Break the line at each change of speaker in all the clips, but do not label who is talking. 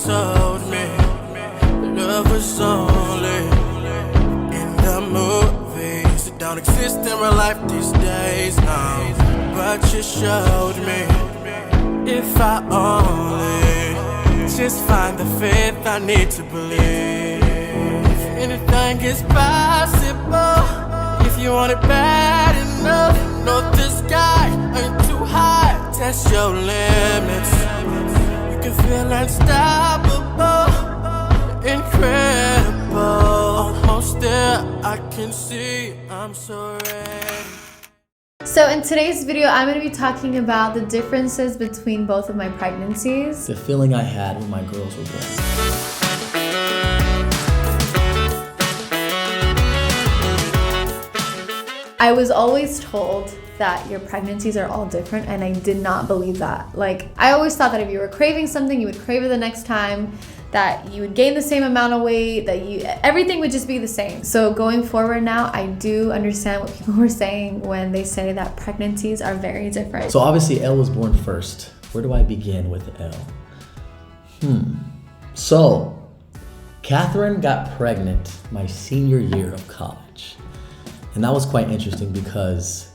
told me love was only in the movies. It don't exist in real life these days, no. But you showed me if I only just find the faith I need to believe. Anything is possible if you want it bad enough. Know the sky ain't too high. Test your limits. You can feel unstoppable, incredible. Almost there, I can see I'm so ready.
So in today's video, I'm going to be talking about the differences between both of my pregnancies.
The feeling I had when my girls were born.
I was always told that your pregnancies are all different, and I did not believe that. Like, I always thought that if you were craving something, you would crave it the next time, that you would gain the same amount of weight, that everything would just be the same. So going forward now, I do understand what people were saying when they say that pregnancies are very different.
So obviously Elle was born first. Where do I begin with Elle? So Katherine got pregnant my senior year of college. And that was quite interesting because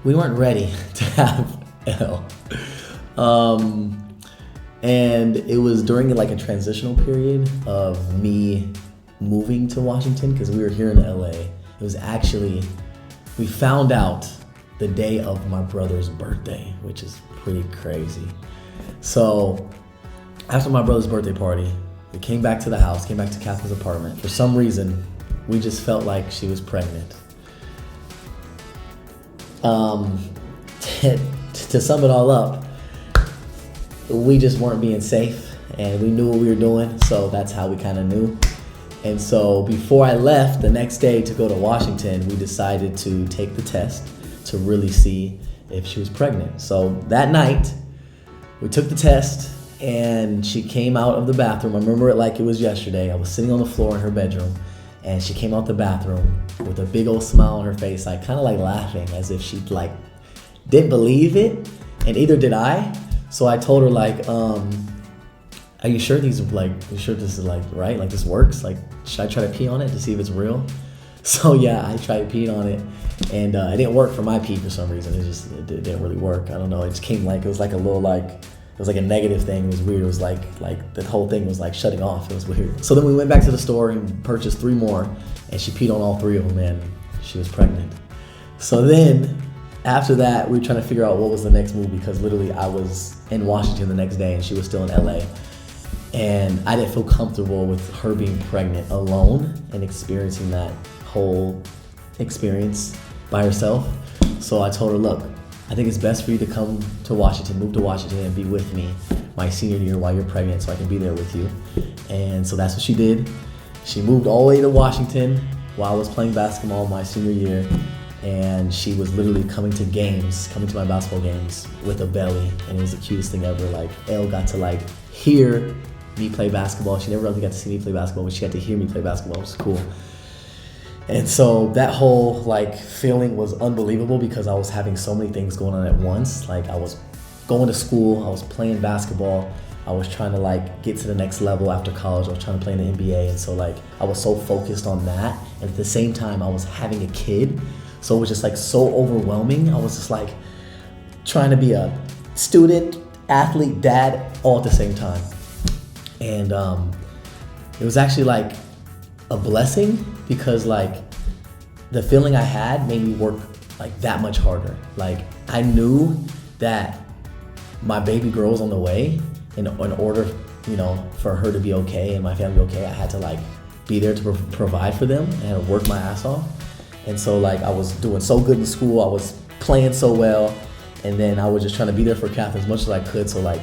we weren't ready to have Elle. And it was during like a transitional period of me moving to Washington because we were here in LA. It was actually, we found out the day of my brother's birthday, which is pretty crazy. So after my brother's birthday party, we came back to the house, came back to Katherine's apartment. For some reason, we just felt like she was pregnant. To sum it all up, we just weren't being safe and we knew what we were doing, so that's how we kind of knew. And so before I left the next day to go to Washington, we decided to take the test to really see if she was pregnant. So that night, we took the test and she came out of the bathroom. I remember it like it was yesterday. I was sitting on the floor in her bedroom and she came out the bathroom with a big old smile on her face, like kind of like laughing as if she like didn't believe it, and either did I. So I told her like, are you sure this is like right? Like this works? Like, should I try to pee on it to see if it's real? So yeah, I tried peeing on it and it didn't work for my pee for some reason. It didn't really work. I don't know. It just came like, it was like a little like, it was like a negative thing. It was weird. It was like the whole thing was like shutting off. It was weird. So then we went back to the store and purchased 3 more and she peed on all 3 of them and she was pregnant. So then after that, we were trying to figure out what was the next move because literally I was in Washington the next day and she was still in LA. And I didn't feel comfortable with her being pregnant alone and experiencing that whole experience by herself. So I told her, look, I think it's best for you to come to Washington, move to Washington and be with me my senior year while you're pregnant so I can be there with you. And so that's what she did. She moved all the way to Washington while I was playing basketball my senior year. And she was literally coming to my basketball games with a belly. And it was the cutest thing ever. Like, Elle got to like hear me play basketball. She never really got to see me play basketball, but she got to hear me play basketball, which was cool. And so that whole like feeling was unbelievable because I was having so many things going on at once. Like I was going to school, I was playing basketball, I was trying to like get to the next level after college, I was trying to play in the NBA. And so like I was so focused on that. And at the same time, I was having a kid. So it was just like so overwhelming. I was just like trying to be a student, athlete, dad, all at the same time. And it was actually like a blessing because like the feeling I had made me work like that much harder. Like I knew that my baby girl was on the way, and in order, you know, for her to be okay and my family to be okay, I had to like be there to provide for them. I had to work my ass off. And so like I was doing so good in school, I was playing so well, and then I was just trying to be there for Katherine as much as I could. So like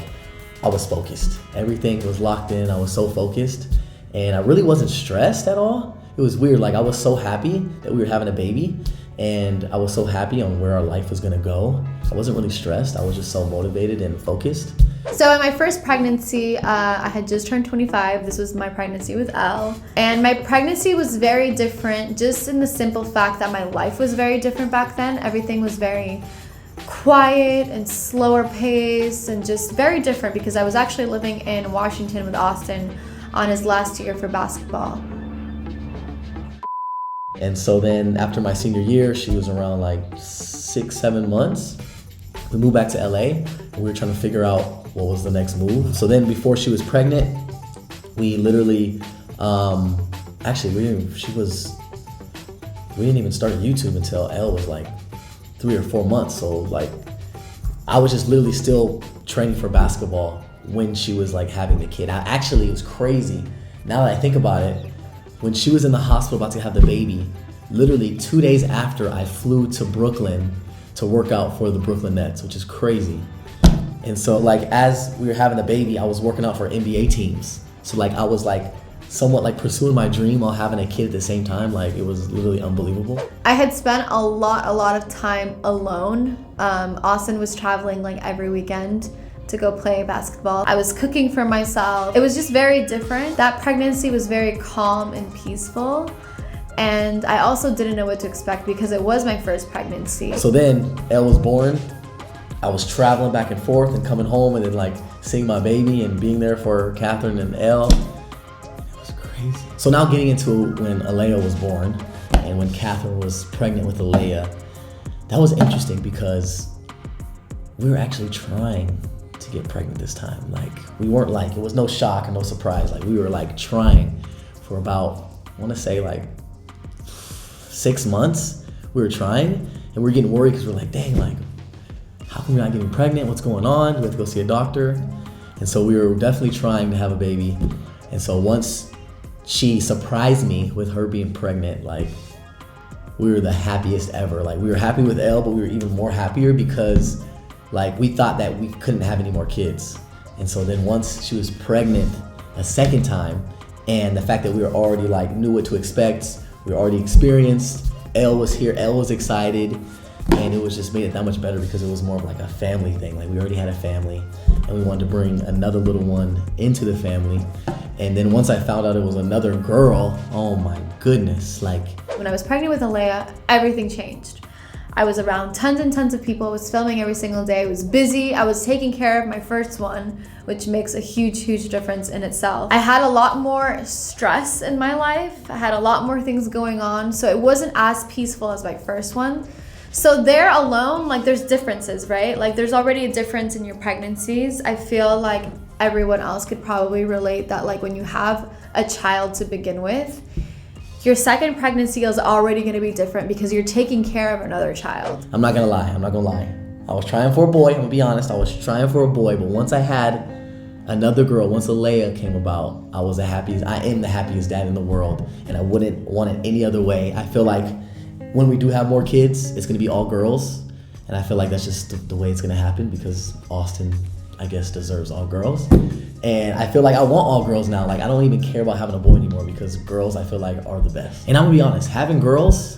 I was focused. Everything was locked in. I was so focused, and I really wasn't stressed at all. It was weird. Like I was so happy that we were having a baby, and I was so happy on where our life was gonna go. I wasn't really stressed. I was just so motivated and focused.
So in my first pregnancy, I had just turned 25. This was my pregnancy with Elle. And my pregnancy was very different just in the simple fact that my life was very different back then. Everything was very quiet and slower pace and just very different because I was actually living in Washington with Austin on his last year for basketball.
And so then after my senior year, she was around like 6-7 months. We moved back to LA and we were trying to figure out what was the next move. So then before she was pregnant, we literally, actually we didn't even start YouTube until Elle was like 3 or 4 months. So like, I was just literally still training for basketball when she was like having the kid. Actually, it was crazy. Now that I think about it, when she was in the hospital about to have the baby, literally 2 days after I flew to Brooklyn to work out for the Brooklyn Nets, which is crazy. And so like, as we were having the baby, I was working out for NBA teams. So like, I was like somewhat like pursuing my dream while having a kid at the same time. Like, it was literally unbelievable.
I had spent a lot of time alone. Austin was traveling like every weekend to go play basketball. I was cooking for myself. It was just very different. That pregnancy was very calm and peaceful. And I also didn't know what to expect because it was my first pregnancy.
So then Elle was born. I was traveling back and forth and coming home and then like seeing my baby and being there for Katherine and Elle. It was crazy. So now getting into when Alea was born and when Katherine was pregnant with Alea, that was interesting because we were actually trying to get pregnant this time. Like, we weren't like, it was no shock and no surprise. Like, we were like trying for about, I wanna say like 6 months. We were trying and we were getting worried because we're like, dang, like, how come we're not getting pregnant? What's going on? We have to go see a doctor. And so we were definitely trying to have a baby. And so once she surprised me with her being pregnant, like, we were the happiest ever. Like, we were happy with Elle, but we were even more happier because like, we thought that we couldn't have any more kids. And so then once she was pregnant a second time, and the fact that we were already like knew what to expect, we were already experienced, Elle was here, Elle was excited, and it was just made it that much better because it was more of like a family thing. Like, we already had a family and we wanted to bring another little one into the family. And then once I found out it was another girl, oh my goodness, like.
When I was pregnant with Alea, everything changed. I was around tons and tons of people. I was filming every single day. I was busy. I was taking care of my first one, which makes a huge difference in itself. I had a lot more stress in my life. I had a lot more things going on, so it wasn't as peaceful as my first one. So there alone, like, there's differences, right? Like, there's already a difference in your pregnancies. I feel like everyone else could probably relate that, like, when you have a child to begin with, your second pregnancy is already going to be different because you're taking care of another child.
I'm not gonna lie. I was trying for a boy. I'm gonna be honest. I was trying for a boy, but once I had another girl, once Alea came about, I am the happiest dad in the world, and I wouldn't want it any other way. I feel like when we do have more kids, it's gonna be all girls, and I feel like that's just the way it's gonna happen because Austin, I guess, deserves all girls. And I feel like I want all girls now. Like, I don't even care about having a boy anymore because girls, I feel like, are the best. And I'm gonna be honest, having girls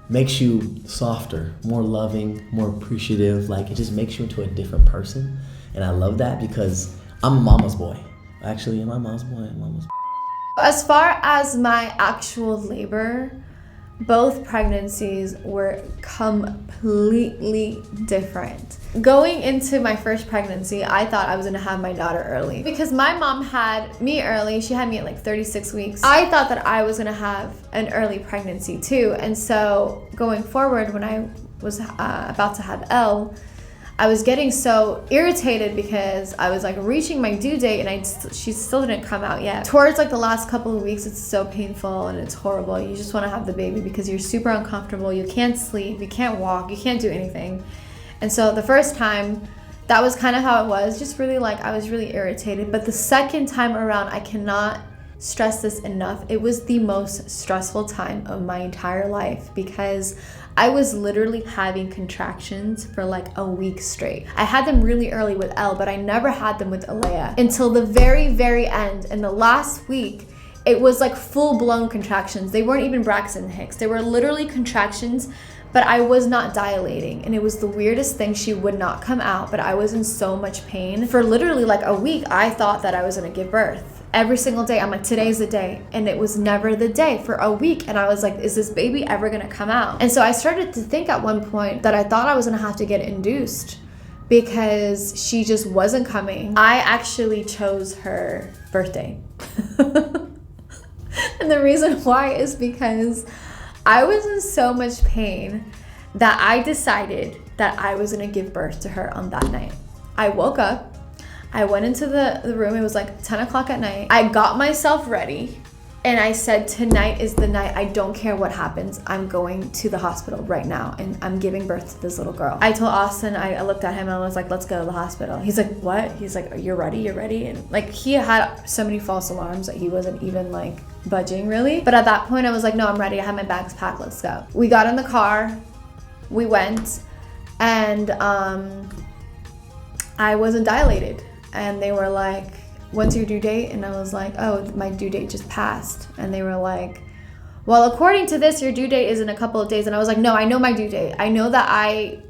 makes you softer, more loving, more appreciative. Like, it just makes you into a different person. And I love that because I'm a mama's boy. Actually, am I mama's boy?
As far as my actual labor, both pregnancies were completely different. Going into my first pregnancy, I thought I was gonna have my daughter early because my mom had me early. She had me at like 36 weeks. I thought that I was gonna have an early pregnancy too. And so going forward, when I was about to have Elle, I was getting so irritated because I was like reaching my due date and she still didn't come out yet. Towards like the last couple of weeks, it's so painful and it's horrible. You just want to have the baby because you're super uncomfortable. You can't sleep, you can't walk, you can't do anything. And so the first time, that was kind of how it was. Just really like, I was really irritated. But the second time around, I cannot stress this enough. It was the most stressful time of my entire life because I was literally having contractions for like a week straight. I had them really early with Elle, but I never had them with Alea until the very end. In the last week, it was like full-blown contractions. They weren't even Braxton Hicks. They were literally contractions, but I was not dilating. And it was the weirdest thing. She would not come out, but I was in so much pain. For literally like a week, I thought that I was gonna give birth. every single day. I'm like, today's the day. And it was never the day for a week. And I was like, is this baby ever gonna come out? And so I started to think at one point that I thought I was gonna have to get induced because she just wasn't coming. I actually chose her birthday. And the reason why is because I was in so much pain that I decided that I was gonna give birth to her on that night. I woke up, I went into the room, it was like 10 o'clock at night. I got myself ready and I said, tonight is the night. I don't care what happens. I'm going to the hospital right now and I'm giving birth to this little girl. I told Austin, I looked at him and I was like, let's go to the hospital. He's like, what? He's like, you're ready, you're ready. And like, he had so many false alarms that he wasn't even like budging really. But at that point I was like, no, I'm ready. I have my bags packed, let's go. We got in the car, we went, and I wasn't dilated. And they were like, when's your due date? And I was like, oh, my due date just passed. And they were like, well, according to this, your due date is in a couple of days. And I was like, no, I know my due date. I know that I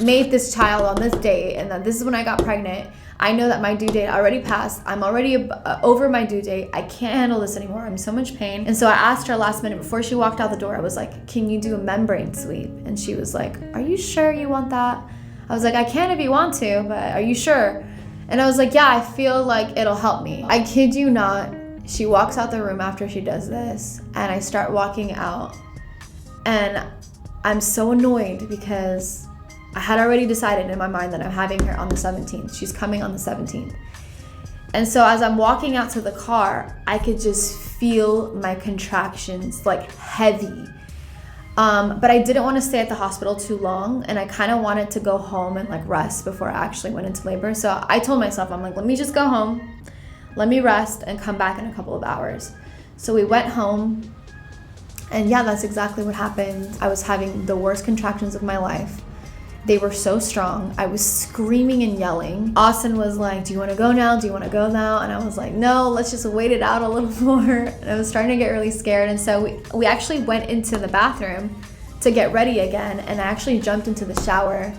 made this child on this date and that this is when I got pregnant. I know that my due date already passed. I'm already over my due date. I can't handle this anymore. I'm in so much pain. And so I asked her last minute before she walked out the door, I was like, can you do a membrane sweep? And she was like, are you sure you want that? I was like, I can if you want to, but are you sure? And I was like, yeah, I feel like it'll help me. I kid you not, she walks out the room after she does this, and I start walking out. And I'm so annoyed because I had already decided in my mind that I'm having her on the 17th. She's coming on the 17th. And so as I'm walking out to the car, I could just feel my contractions like heavy. But I didn't want to stay at the hospital too long, and I kind of wanted to go home and like rest before I actually went into labor. So I told myself, I'm like, let me just go home, let me rest and come back in a couple of hours. So we went home, and yeah, that's exactly what happened. I was having the worst contractions of my life. They were so strong. I was screaming and yelling. Austin was like, do you want to go now? Do you want to go now? And I was like, no, let's just wait it out a little more. And I was starting to get really scared. And so we actually went into the bathroom to get ready again. And I actually jumped into the shower.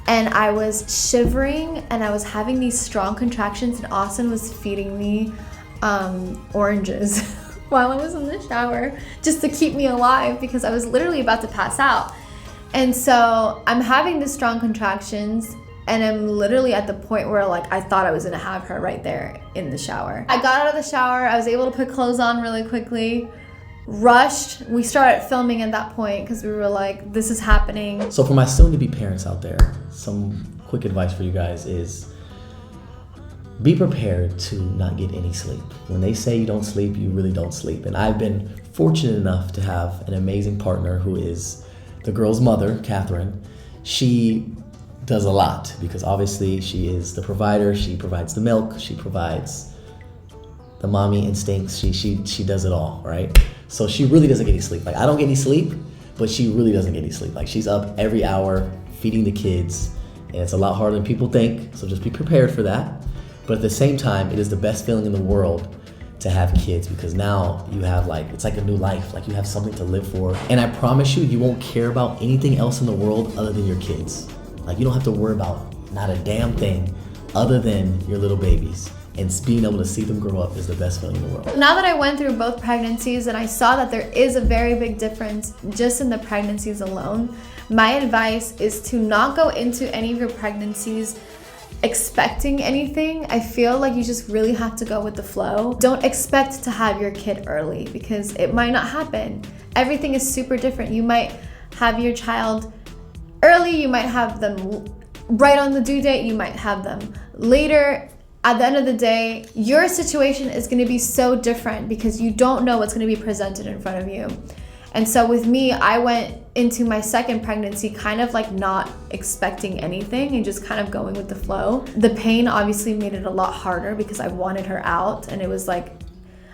And I was shivering and I was having these strong contractions. And Austin was feeding me oranges while I was in the shower just to keep me alive because I was literally about to pass out. And so I'm having the strong contractions and I'm literally at the point where like I thought I was gonna have her right there in the shower. I got out of the shower, I was able to put clothes on really quickly, rushed. We started filming at that point because we were like, this is happening.
So for my soon-to-be parents out there, some quick advice for you guys is be prepared to not get any sleep. When they say you don't sleep, you really don't sleep. And I've been fortunate enough to have an amazing partner who is the girl's mother, Catherine. She does a lot because obviously she is the provider. She provides the milk. She provides the mommy instincts. She does it all, right? So she really doesn't get any sleep. Like I don't get any sleep, but she really doesn't get any sleep. Like she's up every hour feeding the kids, and it's a lot harder than people think. So just be prepared for that. But at the same time, it is the best feeling in the world to have kids because now you have like, it's like a new life. Like you have something to live for. And I promise you, you won't care about anything else in the world other than your kids. Like you don't have to worry about not a damn thing other than your little babies. And being able to see them grow up is the best feeling in the world.
Now that I went through both pregnancies and I saw that there is a very big difference just in the pregnancies alone, my advice is to not go into any of your pregnancies expecting anything. I feel like you just really have to go with the flow. Don't expect to have your kid early because it might not happen. Everything is super different. You might have your child early, you might have them right on the due date, you might have them later. At the end of the day, your situation is going to be so different because you don't know what's going to be presented in front of you. And so with me, I went into my second pregnancy kind of like not expecting anything and just kind of going with the flow. The pain obviously made it a lot harder because I wanted her out, and it was like,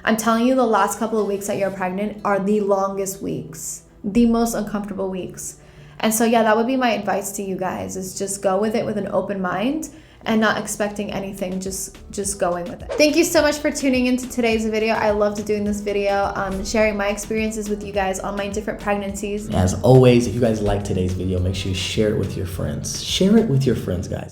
I'm telling you, the last couple of weeks that you're pregnant are the longest weeks, the most uncomfortable weeks. And so yeah, that would be my advice to you guys, is just go with it with an open mind and not expecting anything, just going with it. Thank you so much for tuning into today's video. I loved doing this video, sharing my experiences with you guys on my different pregnancies.
As always, if you guys like today's video, make sure you share it with your friends. Share it with your friends, guys.